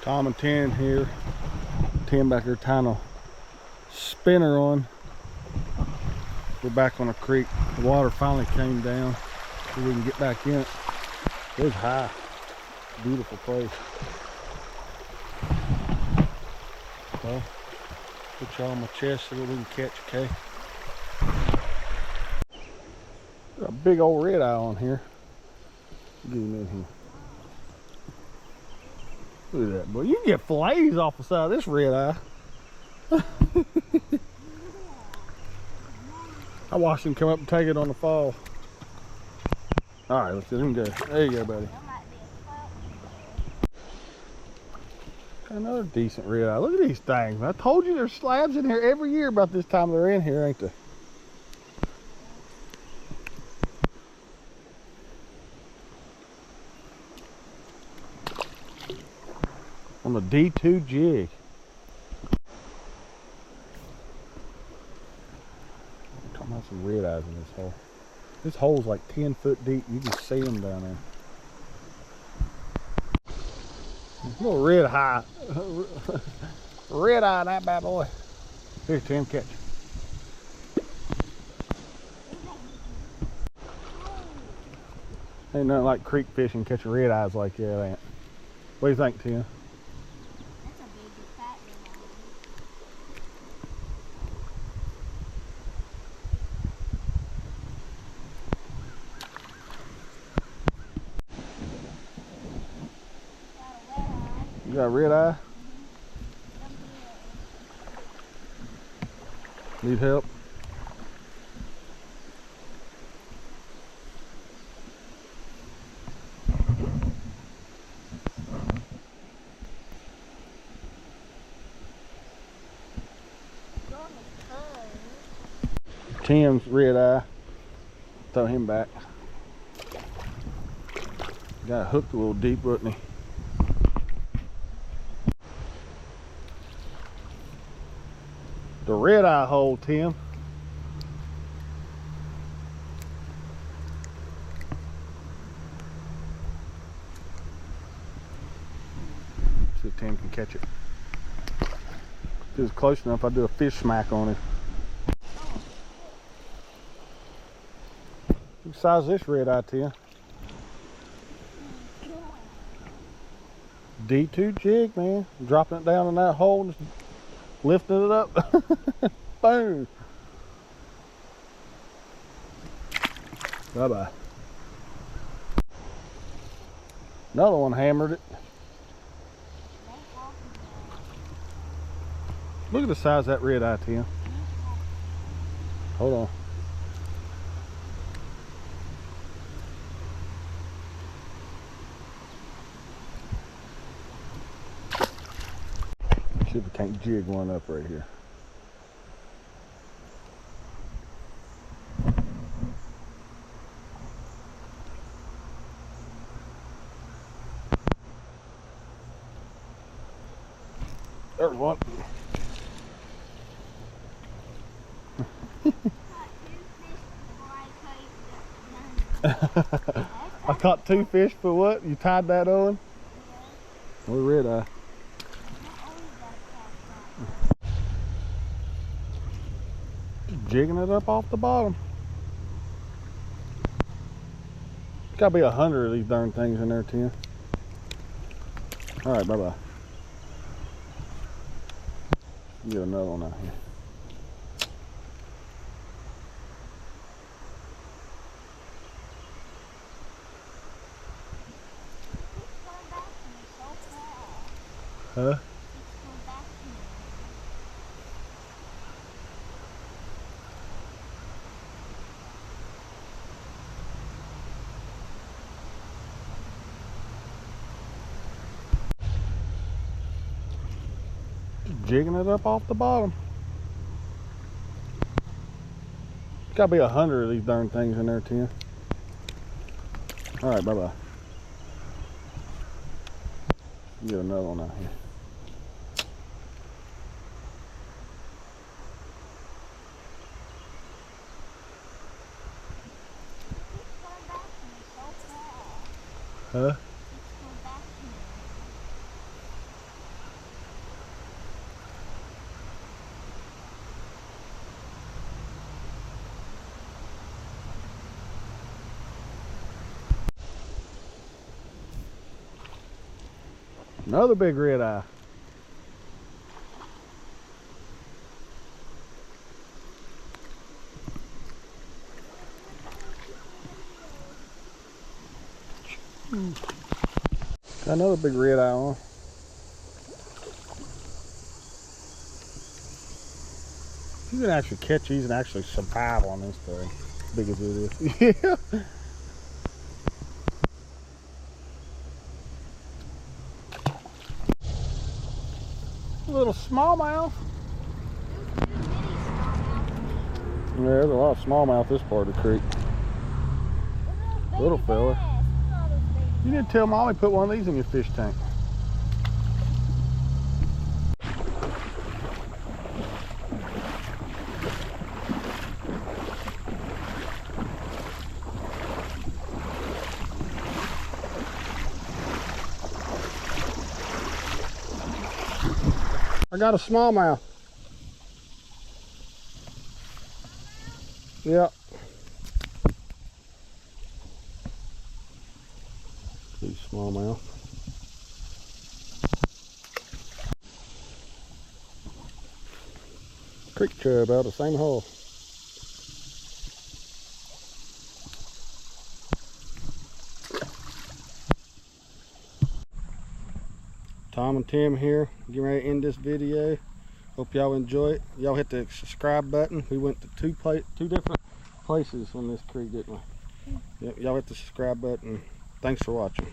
Tom and Tim here. Tim back there tying a spinner on. We're back on a creek. The water finally came down so we can get back in it. It was high. Beautiful place. Well, put y'all on my chest so that we can catch a K. Got a big old red eye on here. Get him in here. Look at that, boy. You can get fillets off the side of this red eye. I watched him come up and take it on the fall. All right, let's let him go. There you go, buddy. Got another decent red eye. Look at these things. I told you there's slabs in here every year about this time they're in here, ain't they? On the D2 jig. I'm talking about some red eyes in this hole. This hole's like 10 foot deep. You can see them down there. Little red eye. Red eye in that bad boy. Here, Tim, catch. Ain't nothing like creek fishing, catching red eyes like that, ain't it? What do you think, Tim? You got a red eye? Need help? Tim's red eye. Throw him back. Got hooked a little deep, wasn't he? The red eye hole, Tim. See if Tim can catch it. If it was close enough, I'd do a fish smack on it. What size is this red eye, Tim? D2 jig, man. Dropping it down in that hole and lifting it up. Boom. Bye-bye. Another one hammered it. Look at the size of that red eye, Tim. Hold on. See if we can't jig one up right here. There's one. I caught 2 fish for what? You tied that on? What red eye? Just jigging it up off the bottom. Gotta be 100 of these darn things in there, Tim. All right, bye-bye. Get another one out here. Huh? Jigging it up off the bottom. Gotta be 100 of these darn things in there, Tim. All right, bye-bye. Get another one out here. Huh? Another big red eye. Got another big red eye on. You can actually catch these and actually survive on this thing, as big as it is. Yeah. A little smallmouth. Yeah, there's a lot of smallmouth this part of the creek. Little fella. You need to tell Molly put one of these in your fish tank. I got a smallmouth. Yep. Big smallmouth. Creek chub out of the same hole. Tom and Tim here, getting ready to end this video. Hope y'all enjoy it. Y'all hit the subscribe button. We went to two different places on this creek, didn't we? Yep, y'all hit the subscribe button. Thanks for watching.